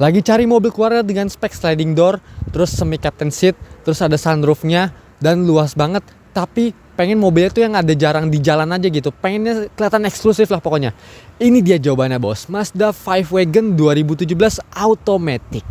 Lagi cari mobil keluarga dengan spek sliding door, terus semi captain seat, terus ada sunroofnya dan luas banget. Tapi pengen mobilnya tuh yang ada jarang di jalan aja gitu. Pengennya kelihatan eksklusif lah pokoknya. Ini dia jawabannya bos. Mazda 5 Wagon 2017 Automatic.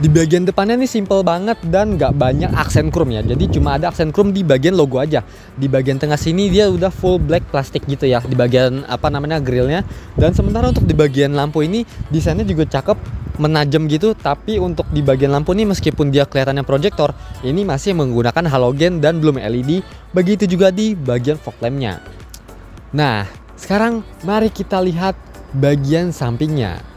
Di bagian depannya nih simple banget dan nggak banyak aksen chrome ya. Jadi cuma ada aksen chrome di bagian logo aja. Di bagian tengah sini dia udah full black plastik gitu ya. Di bagian grillnya. Dan sementara untuk di bagian lampu ini desainnya juga cakep, menajam gitu. Tapi untuk di bagian lampu ini meskipun dia kelihatannya proyektor, ini masih menggunakan halogen dan belum LED. Begitu juga di bagian fog lampnya. Nah, sekarang mari kita lihat bagian sampingnya.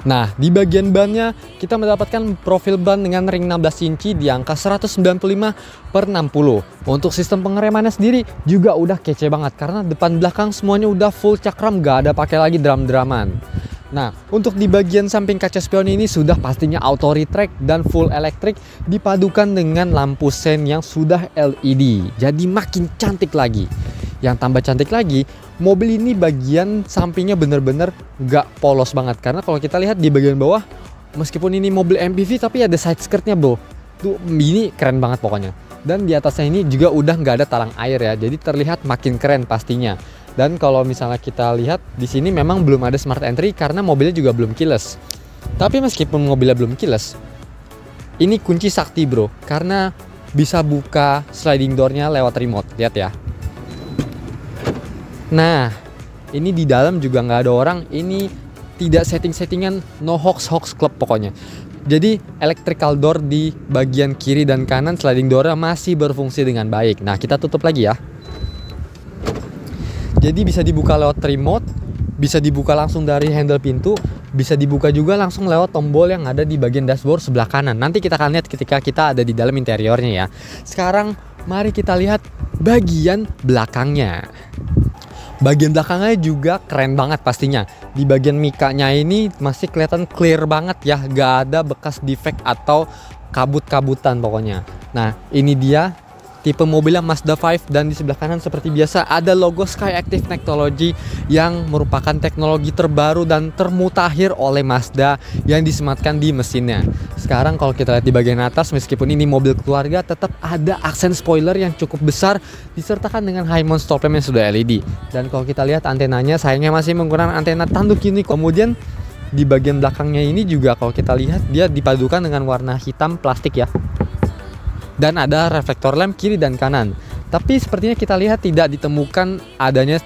Nah, di bagian bannya kita mendapatkan profil ban dengan ring 16 inci di angka 195/60. Untuk sistem pengeremannya sendiri juga udah kece banget karena depan belakang semuanya udah full cakram, gak ada pakai lagi drum-druman. Nah, untuk di bagian samping kaca spion ini sudah pastinya auto retract dan full elektrik dipadukan dengan lampu sen yang sudah LED. Jadi makin cantik lagi. Yang tambah cantik lagi, mobil ini bagian sampingnya bener-bener gak polos banget. Karena kalau kita lihat di bagian bawah, meskipun ini mobil MPV tapi ada side skirtnya bro. Tuh ini keren banget pokoknya. Dan di atasnya ini juga udah gak ada talang air ya. Jadi terlihat makin keren pastinya. Dan kalau misalnya kita lihat di sini memang belum ada smart entry karena mobilnya juga belum keyless. Tapi meskipun mobilnya belum keyless, ini kunci sakti bro. Karena bisa buka sliding doornya lewat remote. Lihat ya. Nah, ini di dalam juga nggak ada orang. Ini tidak setting-settingan, no hoax club pokoknya. Jadi electrical door di bagian kiri dan kanan sliding door masih berfungsi dengan baik. Nah, kita tutup lagi ya. Jadi bisa dibuka lewat remote, bisa dibuka langsung dari handle pintu, bisa dibuka juga langsung lewat tombol yang ada di bagian dashboard sebelah kanan. Nanti kita akan lihat ketika kita ada di dalam interiornya ya. Sekarang mari kita lihat bagian belakangnya. Bagian belakangnya juga keren banget pastinya. Di bagian mikanya ini masih kelihatan clear banget ya. Gak ada bekas defect atau kabut-kabutan pokoknya. Nah, ini dia tipe mobilnya Mazda 5. Dan di sebelah kanan seperti biasa ada logo Skyactiv Technology yang merupakan teknologi terbaru dan termutakhir oleh Mazda yang disematkan di mesinnya. Sekarang kalau kita lihat di bagian atas, meskipun ini mobil keluarga, tetap ada aksen spoiler yang cukup besar disertakan dengan high mount stop lamp yang sudah LED. Dan kalau kita lihat antenanya, sayangnya masih menggunakan antena tanduk ini. Kemudian di bagian belakangnya ini juga kalau kita lihat dia dipadukan dengan warna hitam plastik ya. Dan ada reflektor lamp kiri dan kanan. Tapi sepertinya kita lihat tidak ditemukan adanya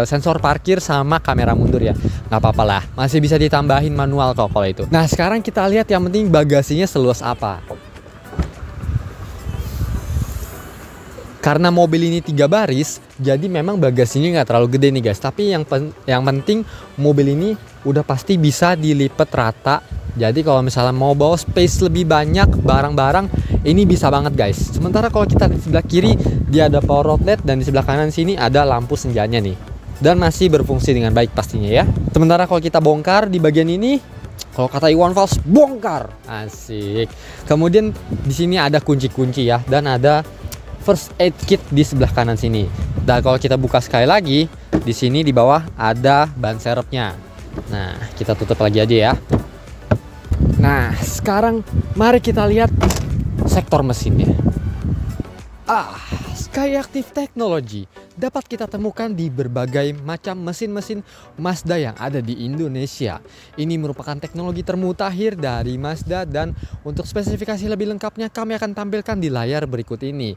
sensor parkir sama kamera mundur ya. Nggak apa-apa lah, masih bisa ditambahin manual kok kalau itu. Nah, sekarang kita lihat yang penting bagasinya seluas apa. Karena mobil ini 3 baris, jadi memang bagasinya nggak terlalu gede nih guys. Tapi yang penting mobil ini udah pasti bisa dilipat rata. Jadi kalau misalnya mau bawa space lebih banyak barang-barang, ini bisa banget guys. Sementara kalau kita di sebelah kiri, dia ada power outlet dan di sebelah kanan sini ada lampu senjanya nih. Dan masih berfungsi dengan baik pastinya ya. Sementara kalau kita bongkar di bagian ini, kalau kata Iwan Fals, bongkar. Asik. Kemudian di sini ada kunci-kunci ya, dan ada first aid kit di sebelah kanan sini. Dan kalau kita buka sekali lagi, di sini di bawah ada ban serepnya. Nah, kita tutup lagi aja ya. Nah, sekarang mari kita lihat sektor mesinnya. Skyactiv Technology dapat kita temukan di berbagai macam mesin-mesin Mazda yang ada di Indonesia. Ini merupakan teknologi termutakhir dari Mazda dan untuk spesifikasi lebih lengkapnya kami akan tampilkan di layar berikut ini.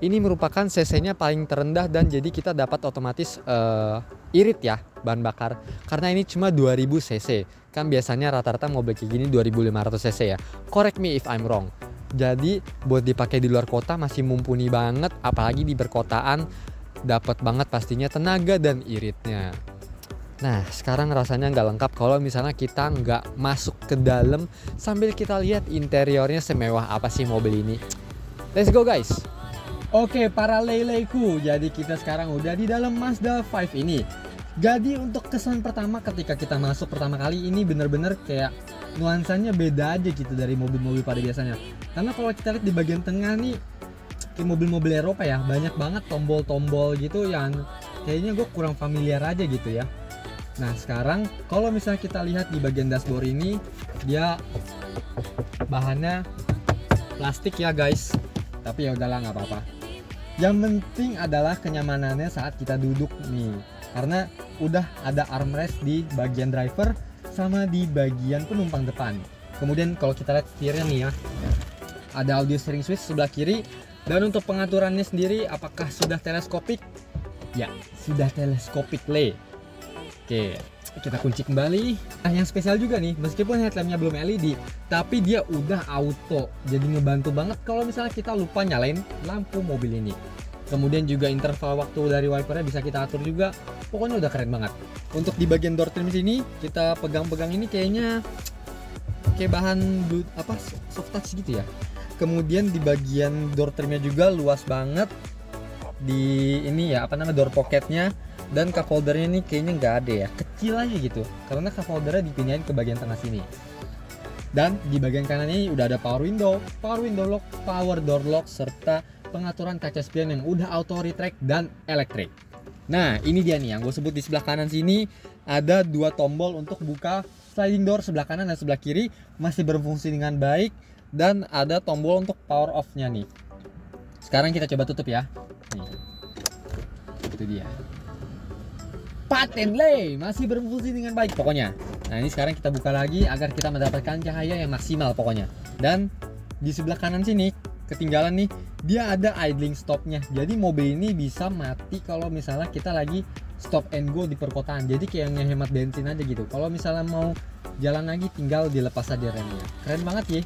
Ini merupakan cc-nya paling terendah dan jadi kita dapat otomatis irit ya bahan bakar. Karena ini cuma 2000 cc. Kan biasanya rata-rata mobil kayak gini 2500 cc ya. Correct me if I'm wrong. Jadi buat dipakai di luar kota masih mumpuni banget, apalagi di perkotaan dapat banget pastinya tenaga dan iritnya. Nah, sekarang rasanya nggak lengkap kalau misalnya kita nggak masuk ke dalam sambil kita lihat interiornya semewah apa sih mobil ini. Let's go guys. Oke, para leleku, jadi kita sekarang udah di dalam Mazda 5 ini. Jadi untuk kesan pertama ketika kita masuk pertama kali ini bener-bener kayak nuansanya beda aja gitu dari mobil-mobil pada biasanya. Karena kalau kita lihat di bagian tengah nih, kayak mobil-mobil Eropa ya, banyak banget tombol-tombol gitu yang kayaknya gue kurang familiar aja gitu ya. Nah sekarang kalau misalnya kita lihat di bagian dashboard ini, dia bahannya plastik ya guys, tapi ya udahlah nggak apa-apa. Yang penting adalah kenyamanannya saat kita duduk nih, karena udah ada armrest di bagian driver sama di bagian penumpang depan. Kemudian kalau kita lihat setirnya nih ya, ada audio steering switch sebelah kiri. Dan untuk pengaturannya sendiri apakah sudah teleskopik? Ya, sudah teleskopik le. Oke, kita kunci kembali. Nah, yang spesial juga nih, meskipun headlampnya belum LED, tapi dia udah auto. Jadi ngebantu banget kalau misalnya kita lupa nyalain lampu mobil ini. Kemudian juga interval waktu dari wipernya bisa kita atur juga. Pokoknya udah keren banget. Untuk di bagian door trim sini, kita pegang-pegang ini kayaknya kayak bahan apa soft touch gitu ya. Kemudian di bagian door trimnya juga luas banget. Di ini ya apa namanya door pocketnya. Dan cup holdernya ini kayaknya nggak ada ya, kecil aja gitu, karena cup holdernya dipindahin ke bagian tengah sini. Dan di bagian kanan ini udah ada power window lock, power door lock, serta pengaturan kaca spion yang udah auto retract dan elektrik. Nah ini dia nih yang gue sebut di sebelah kanan sini, ada dua tombol untuk buka sliding door sebelah kanan dan sebelah kiri, masih berfungsi dengan baik, dan ada tombol untuk power off nya nih. Sekarang kita coba tutup ya. Nih. Itu dia. Paten le, masih berfungsi dengan baik pokoknya. Nah ini sekarang kita buka lagi agar kita mendapatkan cahaya yang maksimal pokoknya. Dan di sebelah kanan sini ketinggalan nih, dia ada idling stopnya. Jadi mobil ini bisa mati kalau misalnya kita lagi stop and go di perkotaan. Jadi kayak ngehemat bensin aja gitu. Kalau misalnya mau jalan lagi tinggal dilepas aja remnya. Keren banget ya.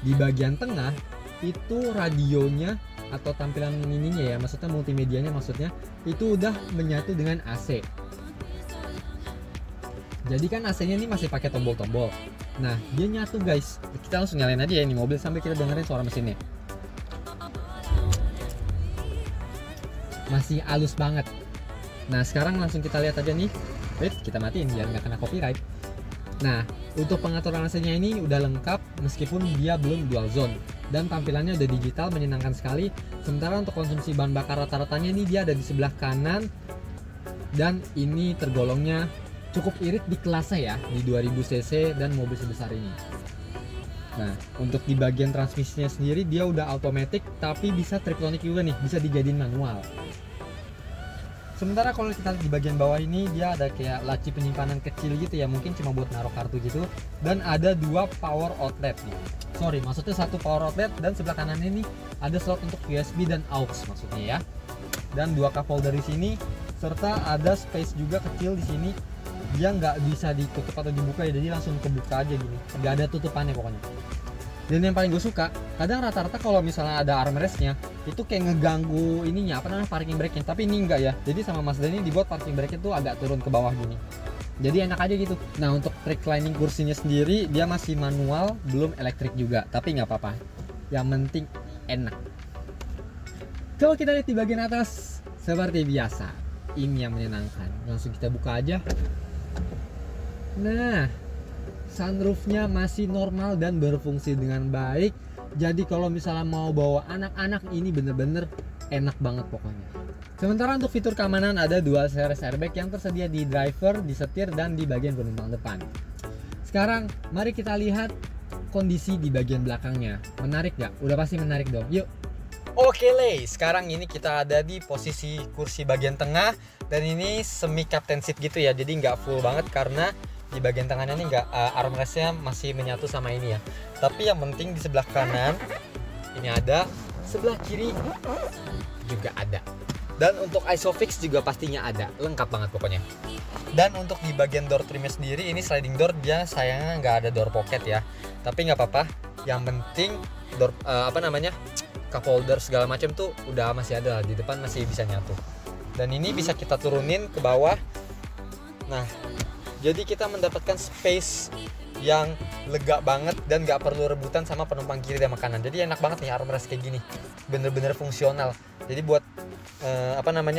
Di bagian tengah itu radionya atau tampilan ininya ya, maksudnya multimedianya maksudnya itu udah menyatu dengan AC. Jadi kan AC-nya ini masih pakai tombol-tombol. Nah, dia nyatu guys. Kita langsung nyalain aja ya ini mobil sambil kita dengerin suara mesinnya. Masih halus banget. Nah, sekarang langsung kita lihat aja nih. Wait, kita matiin biar nggak kena copyright. Nah, untuk pengaturan AC-nya ini udah lengkap meskipun dia belum dual zone. Dan tampilannya udah digital, menyenangkan sekali. Sementara untuk konsumsi bahan bakar rata-ratanya ini dia ada di sebelah kanan. Dan ini tergolongnya cukup irit di kelasnya ya, di 2000 cc dan mobil sebesar ini. Nah, untuk di bagian transmisinya sendiri dia udah automatic, tapi bisa Triptronic juga nih, bisa dijadiin manual. Sementara kalau kita lihat di bagian bawah ini dia ada kayak laci penyimpanan kecil gitu ya, mungkin cuma buat naruh kartu gitu. Dan ada dua power outlet nih. Sorry, maksudnya satu power outlet dan sebelah kanan ini ada slot untuk USB dan aux maksudnya ya. Dan dua cup holder di sini serta ada space juga kecil di sini. Dia nggak bisa ditutup atau dibuka ya, jadi langsung kebuka aja gini. Nggak ada tutupannya pokoknya. Dan yang paling gue suka, kadang rata-rata kalau misalnya ada armrestnya itu kayak ngeganggu ininya apa namanya parking brake-nya, tapi ini enggak ya. Jadi sama Mazda ini dibuat parking brake-nya tuh agak turun ke bawah gini. Jadi enak aja gitu. Nah untuk reclining kursinya sendiri dia masih manual, belum elektrik juga, tapi nggak apa-apa. Yang penting enak. Kalau kita lihat di bagian atas seperti biasa, ini yang menyenangkan. Langsung kita buka aja. Nah, sunroofnya masih normal dan berfungsi dengan baik. Jadi kalau misalnya mau bawa anak-anak ini bener-bener enak banget pokoknya. Sementara untuk fitur keamanan ada dual series airbag yang tersedia di driver, di setir, dan di bagian penumpang depan. Sekarang mari kita lihat kondisi di bagian belakangnya. Menarik gak? Udah pasti menarik dong. Yuk. Oke Le, sekarang ini kita ada di posisi kursi bagian tengah. Dan ini semi captain seat gitu ya. Jadi nggak full banget karena di bagian tengahnya ini nggak armrestnya masih menyatu sama ini ya. Tapi yang penting di sebelah kanan ini ada, sebelah kiri juga ada. Dan untuk Isofix juga pastinya ada, lengkap banget pokoknya. Dan untuk di bagian door trimnya sendiri ini sliding door, dia sayangnya nggak ada door pocket ya. Tapi nggak apa-apa, yang penting door cup holder segala macam tuh udah masih ada, di depan masih bisa nyatu. Dan ini bisa kita turunin ke bawah Nah, jadi kita mendapatkan space yang lega banget dan gak perlu rebutan sama penumpang kiri dan kanan. Jadi enak banget nih armrest kayak gini, bener-bener fungsional. Jadi buat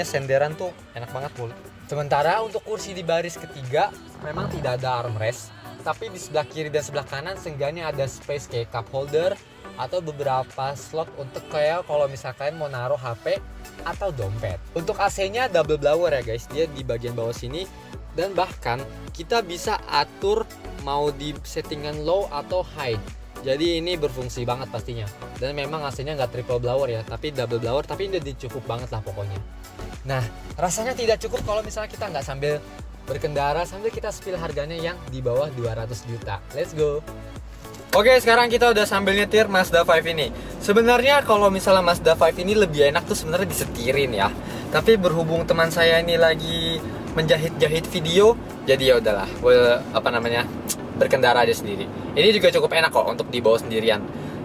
senderan tuh enak banget pula. Sementara untuk kursi di baris ketiga memang tidak ada armrest, tapi di sebelah kiri dan sebelah kanan seenggaknya ada space kayak cup holder atau beberapa slot untuk kayak kalau misalkan mau naruh HP atau dompet. Untuk AC-nya double blower ya guys, dia di bagian bawah sini, dan bahkan kita bisa atur mau di settingan low atau high. Jadi ini berfungsi banget pastinya. Dan memang AC-nya nggak triple blower ya, tapi double blower, tapi ini udah cukup banget lah pokoknya. Nah, rasanya tidak cukup kalau misalnya kita nggak sambil berkendara sambil kita spill harganya yang di bawah 200 juta. Let's go. Oke, sekarang kita udah sambil nyetir Mazda 5 ini. Sebenarnya kalau misalnya Mazda 5 ini lebih enak tuh sebenarnya disetirin ya. Tapi berhubung teman saya ini lagi menjahit-jahit video, jadi ya udahlah, berkendara aja sendiri. Ini juga cukup enak kok untuk dibawa sendirian.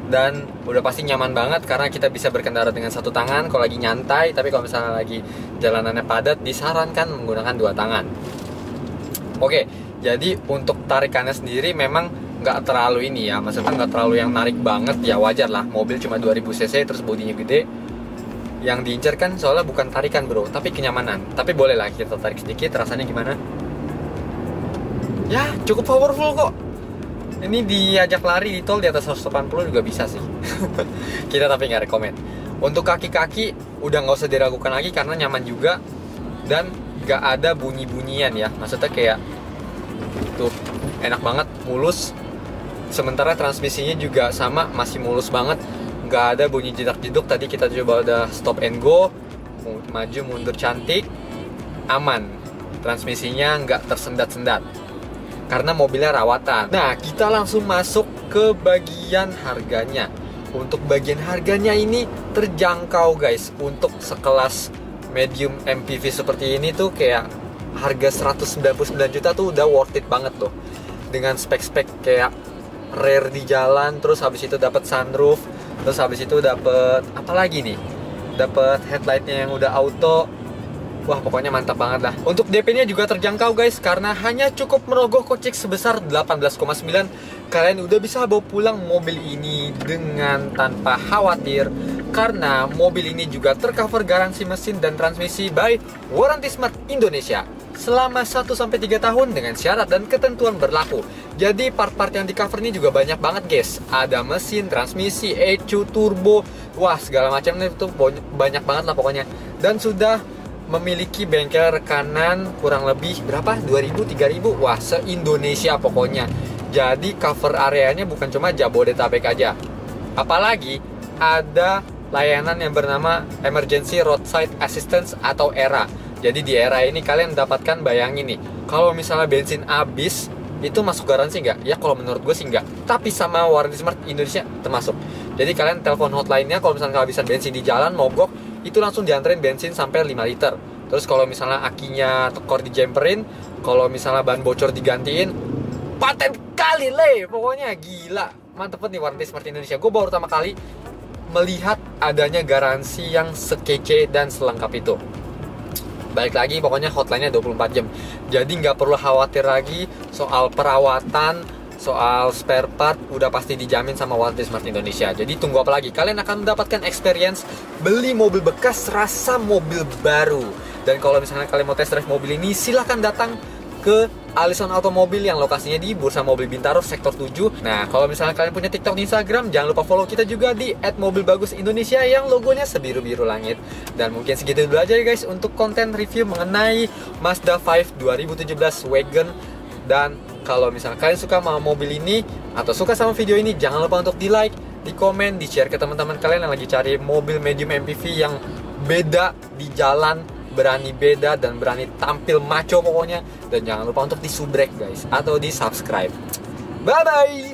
Dan udah pasti nyaman banget karena kita bisa berkendara dengan satu tangan kalau lagi nyantai. Tapi kalau misalnya lagi jalanannya padat, disarankan menggunakan dua tangan. Oke, jadi untuk tarikannya sendiri memang nggak terlalu ini ya, maksudnya nggak terlalu yang narik banget ya, wajar lah. Mobil cuma 2000 cc terus bodinya gede. Yang diincar kan soalnya bukan tarikan bro, tapi kenyamanan. Tapi boleh lah kita tarik sedikit, rasanya gimana? Ya cukup powerful kok. Ini diajak lari di tol di atas 180 juga bisa sih. Kita tapi nggak rekomen. Untuk kaki-kaki udah nggak usah diragukan lagi karena nyaman juga dan nggak ada bunyi-bunyian ya. Maksudnya kayak tuh enak banget, mulus. Sementara transmisinya juga sama, masih mulus banget. Nggak ada bunyi jedak-jeduk. Tadi kita coba udah stop and go, maju mundur cantik, aman. Transmisinya nggak tersendat-sendat karena mobilnya rawatan. Nah, kita langsung masuk ke bagian harganya. Untuk bagian harganya ini terjangkau guys. Untuk sekelas medium MPV seperti ini tuh kayak harga 199 juta tuh udah worth it banget tuh. Dengan spek-spek kayak rear di jalan, terus habis itu dapat sunroof, terus habis itu dapat apa lagi nih? Dapat headlightnya yang udah auto. Wah, pokoknya mantap banget lah. Untuk DP-nya juga terjangkau guys, karena hanya cukup merogoh kocek sebesar 18,9. Kalian udah bisa bawa pulang mobil ini dengan tanpa khawatir, karena mobil ini juga tercover garansi mesin dan transmisi by Warranty Smart Indonesia selama 1-3 tahun dengan syarat dan ketentuan berlaku. Jadi part-part yang di cover ini juga banyak banget guys. Ada mesin, transmisi, ECU, turbo, wah segala macam itu banyak banget lah pokoknya. Dan sudah memiliki bengkel rekanan kurang lebih berapa? 2000, 3000, wah se-Indonesia pokoknya. Jadi cover areanya bukan cuma Jabodetabek aja. Apalagi ada layanan yang bernama Emergency Roadside Assistance atau ERA. Jadi di ERA ini kalian mendapatkan, bayangin nih, kalau misalnya bensin habis, itu masuk garansi nggak? Ya kalau menurut gue sih nggak. Tapi sama Warranty Smart Indonesia termasuk. Jadi kalian telepon hotline-nya kalau misalnya kehabisan bensin di jalan, mogok, itu langsung dianterin bensin sampai 5 liter. Terus kalau misalnya akinya tekor dijemperin, kalau misalnya ban bocor digantiin, paten kali le, pokoknya gila. Mantep banget nih Warranty Smart Indonesia. Gue baru pertama kali melihat adanya garansi yang sekece dan selengkap itu. Balik lagi pokoknya hotline-nya 24 jam. Jadi nggak perlu khawatir lagi soal perawatan, soal spare part, udah pasti dijamin sama Warranty Smart Indonesia. Jadi tunggu apa lagi? Kalian akan mendapatkan experience beli mobil bekas rasa mobil baru. Dan kalau misalnya kalian mau test drive mobil ini, silahkan datang ke Alison Automobil yang lokasinya di Bursa Mobil Bintaro Sektor 7. Nah, kalau misalnya kalian punya TikTok di Instagram, jangan lupa follow kita juga di @mobilbagusindonesia yang logonya sebiru-biru langit. Dan mungkin segitu dulu aja ya guys untuk konten review mengenai Mazda 5 2017 Wagon. Dan kalau misalnya kalian suka sama mobil ini atau suka sama video ini, jangan lupa untuk di like, di komen, di share ke teman-teman kalian yang lagi cari mobil medium MPV yang beda di jalan, berani beda dan berani tampil maco pokoknya. Dan jangan lupa untuk di subrek guys, atau di subscribe. Bye bye.